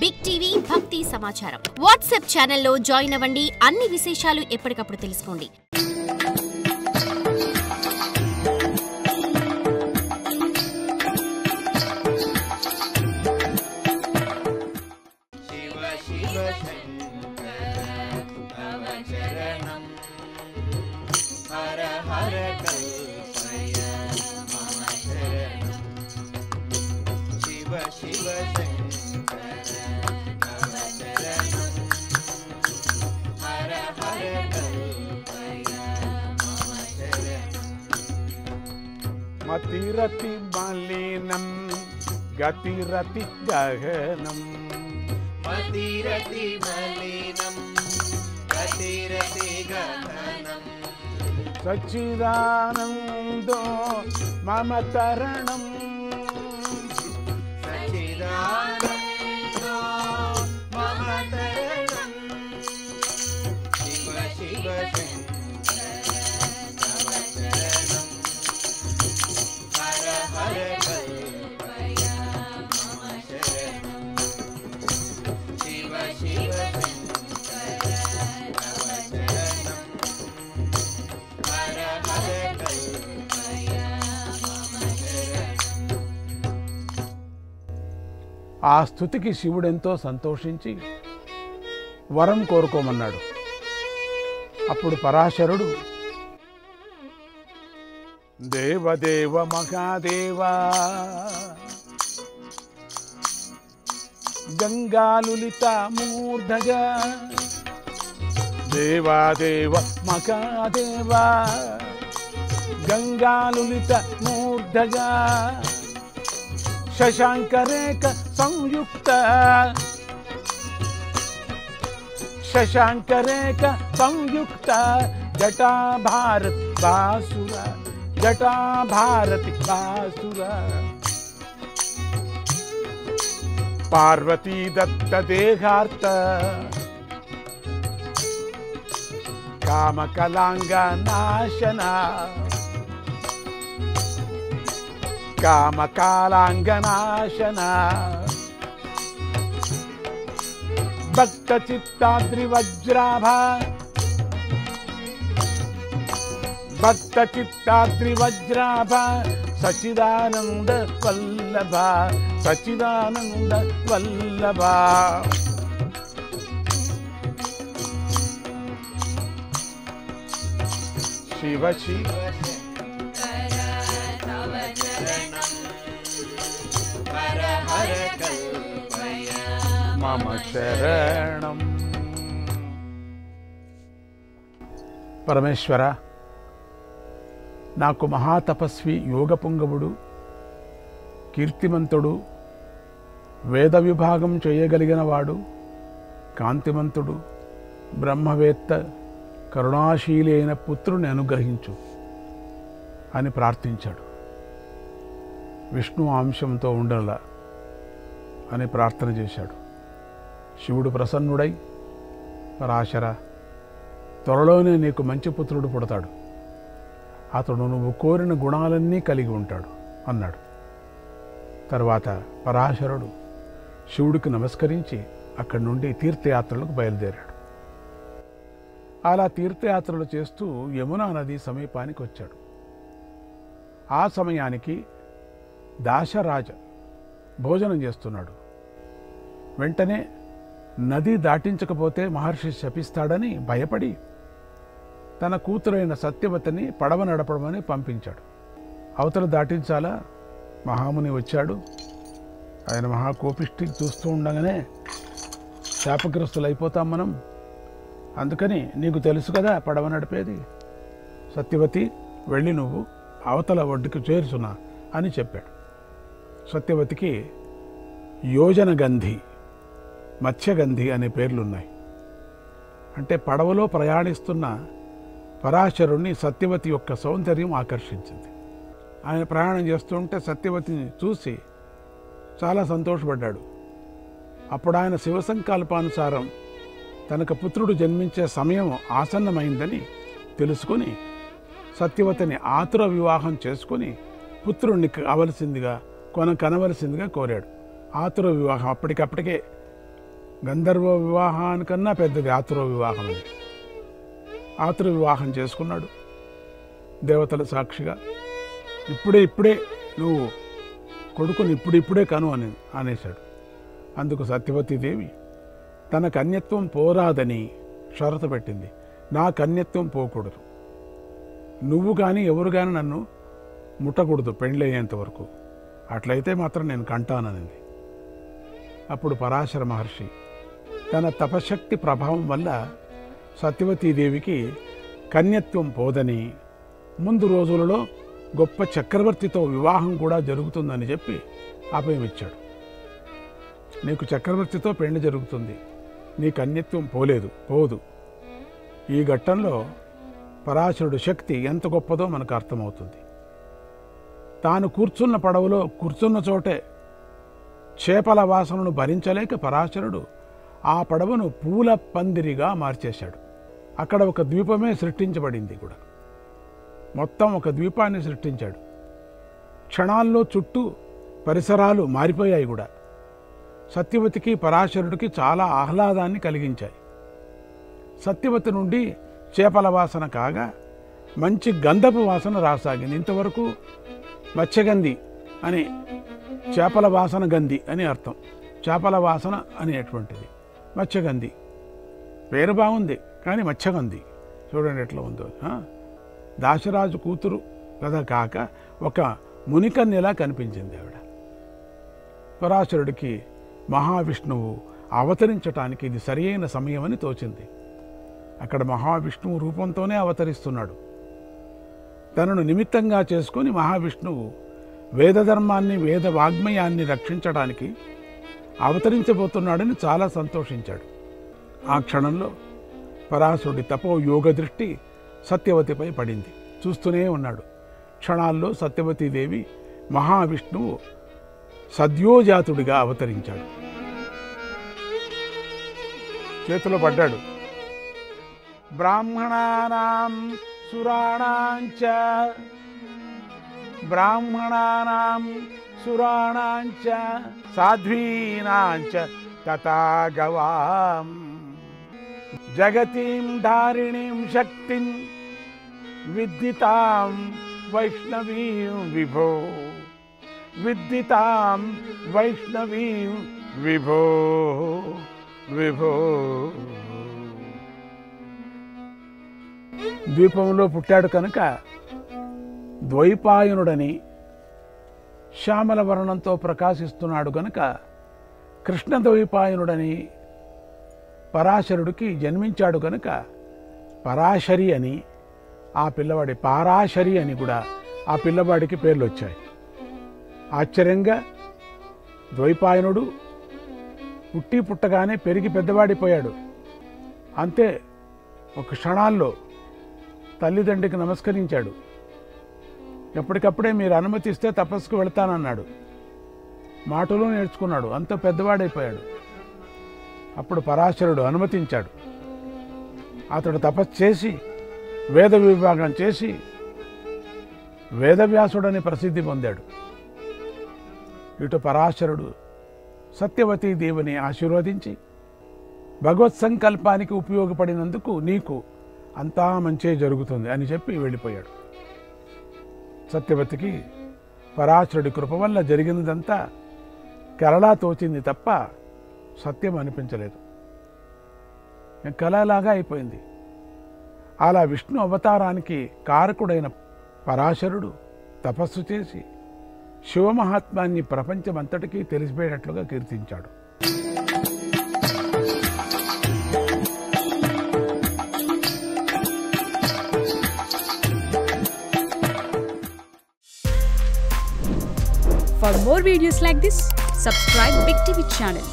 Big TV భక్తి సమాచారం WhatsApp ఛానల్లో జాయిన్ అవ్వండి. అన్ని విశేషాలు ఎప్పటికప్పుడు తెలుసుకోండి. మతిరతి మలినం గతిరతి గహనం మతిరతి మలినం గతిరతి గహనం సచ్చిదానందో మమ తరణం సచ్చిదానందో మమ తరణం శివ శివ ఆ స్తుతికి శివుడెంతో సంతోషించి వరం కోరుకోమన్నాడు. అప్పుడు పరాశరుడు, దేవదేవ మహాదేవా గంగాలులిత మూర్ధజ దేవాదేవ మహాదేవా గంగాలులిత మూర్ధజ శశాంకరేక సంయుక్త శశాంకరేక సంయుక్త జటా భారత్ బాసుర జటా భారతి బాసుర పార్వతీ దత్త దేహార్త కామకలాంగ నాశన కామకాలాంగనాశన భక్త చిత్తాద్రి వజ్రాభ భక్త చిత్తాద్రి వజ్రాభ సచిదానంద వల్లభ సచిదానంద వల్లభ శివ శివ మమ శరణం. పరమేశ్వర, నాకు మహాతపస్వి యోగపుంగవుడు, కీర్తిమంతుడు, వేద విభాగం చేయగలిగిన వాడు, కాంతిమంతుడు, బ్రహ్మవేత్త, కరుణాశీలి అయిన పుత్రుని అనుగ్రహించు అని ప్రార్థించాడు. విష్ణు అంశంతో ఉండలా అని ప్రార్థన చేశాడు. శివుడు ప్రసన్నుడై, పరాశర, త్వరలోనే నీకు మంచి పుత్రుడు పుడతాడు. అతడు నువ్వు కోరిన గుణాలన్నీ కలిగి ఉంటాడు అన్నాడు. తర్వాత పరాశరుడు శివుడికి నమస్కరించి అక్కడి నుండి తీర్థయాత్రలకు బయలుదేరాడు. అలా తీర్థయాత్రలు చేస్తూ యమునా నది సమీపానికి వచ్చాడు. ఆ సమయానికి దాశరాజ భోజనం చేస్తున్నాడు. వెంటనే నది దాటించకపోతే మహర్షి శపిస్తాడని భయపడి తన కూతురైన సత్యవతిని పడవ నడపడమని పంపించాడు. అవతల దాటించాలా, మహాముని వచ్చాడు. ఆయన మహాకోపిష్టి, చూస్తూ ఉండగానే శాపగ్రస్తులు అయిపోతాం మనం. అందుకని నీకు తెలుసు కదా పడవ నడిపేది, సత్యవతి వెళ్ళి నువ్వు అవతల ఒడ్డుకు చేర్చున్నా అని చెప్పాడు. సత్యవతికి యోజనగంధి, మత్స్యగంధి అనే పేర్లున్నాయి. అంటే పడవలో ప్రయాణిస్తున్న పరాశరుణ్ణి సత్యవతి యొక్క సౌందర్యం ఆకర్షించింది. ఆయన ప్రయాణం చేస్తుంటే సత్యవతిని చూసి చాలా సంతోషపడ్డాడు. అప్పుడు ఆయన శివ సంకల్పానుసారం తనకు పుత్రుడు జన్మించే సమయం ఆసన్నమైందని తెలుసుకొని సత్యవతిని ఆతుర వివాహం చేసుకుని పుత్రుణ్ణి కనవలసిందిగా కోరాడు. ఆతుర వివాహం అప్పటికప్పటికే గంధర్వ వివాహానికన్నా పెద్దది ఆతుర వివాహం అని. ఆతుర వివాహం చేసుకున్నాడు దేవతల సాక్షిగా. ఇప్పుడే నువ్వు కొడుకుని ఇప్పుడిప్పుడే కను అనేశాడు. అందుకు సత్యవతీదేవి తన కన్యత్వం పోరాదని షరతు పెట్టింది. నా కన్యత్వం పోకూడదు, నువ్వు కానీ ఎవరు కానీ నన్ను ముట్టకూడదు పెళ్ళయ్యేంత వరకు, అట్లయితే మాత్రం నేను కంటాననింది. అప్పుడు పరాశర మహర్షి తన తపశక్తి ప్రభావం వల్ల సత్యవతీదేవికి కన్యత్వం పోదని, ముందు రోజులలో గొప్ప చక్రవర్తితో వివాహం కూడా జరుగుతుందని చెప్పి అభయమిచ్చాడు. నీకు చక్రవర్తితో పెళ్లి జరుగుతుంది, నీ కన్యత్వం పోదు. ఈ ఘట్టంలో పరాశరుడు శక్తి ఎంత గొప్పదో మనకు అర్థమవుతుంది. తాను కూర్చున్న పడవలో కూర్చున్న చోటే చేపల వాసనను భరించలేక పరాశరుడు ఆ పడవను పూల పందిరిగా మార్చేశాడు. అక్కడ ఒక ద్వీపమే సృష్టించబడింది కూడా. మొత్తం ఒక ద్వీపాన్ని సృష్టించాడు. క్షణాల్లో చుట్టూ పరిసరాలు మారిపోయాయి కూడా. సత్యవతికి పరాశరుడికి చాలా ఆహ్లాదాన్ని కలిగించాయి. సత్యవతి నుండి చేపల వాసన కాగా మంచి గంధపు వాసన రాసాగింది. ఇంతవరకు మత్స్యగంధి అని చేపల వాసన గంధి అని అర్థం. చేపల వాసన అనేటువంటిది మత్స్యగంధి. పేరు బాగుంది కానీ మత్స్యగంధి చూడండి ఎట్లా ఉందో. దాశరాజు కూతురు కదా కాక ఒక మునికన్యలా కనిపించింది ఆవిడ. పరాశరుడికి మహావిష్ణువు అవతరించటానికి ఇది సరియైన సమయమని తోచింది. అక్కడ మహావిష్ణువు రూపంతోనే అవతరిస్తున్నాడు. తనను నిమిత్తంగా చేసుకొని మహావిష్ణువు వేదధర్మాన్ని వేద వాగ్మయాన్ని రక్షించడానికి అవతరించబోతున్నాడని చాలా సంతోషించాడు. ఆ క్షణంలో పరాశరుడి తపోయోగ దృష్టి సత్యవతిపై పడింది. చూస్తూనే ఉన్నాడు. క్షణాల్లో సత్యవతీదేవి మహావిష్ణువు సద్యోజాతుడిగా అవతరించాడు. చేతిలో పడ్డాడు. బ్రాహ్మణానాం సురాణాంచ సాధ్వీనాంచ తథా గవాం జగతీం ధారిణీం శక్తిం విద్దితాం వైష్ణవీం విభో విద్దితాం వైష్ణవీం విభో విభో. ద్వీపంలో పుట్టాడు కనుక ద్వైపాయనుడని, శ్యామల వర్ణంతో ప్రకాశిస్తున్నాడు కనుక కృష్ణ ద్వైపాయనుడని పరాశరుడికి జన్మించాడు కనుక పరాశరి అని ఆ పిల్లవాడి, పారాశరి అని కూడా ఆ పిల్లవాడికి పేర్లు వచ్చాయి. ఆశ్చర్యంగా ద్వైపాయనుడు పుట్టగానే పెరిగి పెద్దవాడిపోయాడు. అంతే, ఒక క్షణాల్లో తల్లిదండ్రికి నమస్కరించాడు. ఎప్పటికప్పుడే మీరు అనుమతిస్తే తపస్సుకు వెళ్తానన్నాడు. మాటలు నేర్చుకున్నాడు. అంత పెద్దవాడైపోయాడు. అప్పుడు పరాశరుడు అనుమతించాడు. అతడు తపస్సు చేసి వేద విభాగం చేసి వేదవ్యాసుడని ప్రసిద్ధి పొందాడు. ఇటు పరాశరుడు సత్యవతీదేవిని ఆశీర్వదించి భగవత్ సంకల్పానికి ఉపయోగపడినందుకు నీకు అంతా మంచే జరుగుతుంది అని చెప్పి వెళ్ళిపోయాడు. సత్యవతికి పరాశరుడి కృప వల్ల జరిగినదంతా కలలా తోచింది తప్ప సత్యం అనిపించలేదు. కలలాగా అయిపోయింది. అలా విష్ణు అవతారానికి కారకుడైన పరాశరుడు తపస్సు చేసి శివమహాత్మ్యాన్ని ప్రపంచమంతటికీ తెలిసిపోయేటట్లుగా కీర్తించాడు. For more videos like this, subscribe Big TV channel.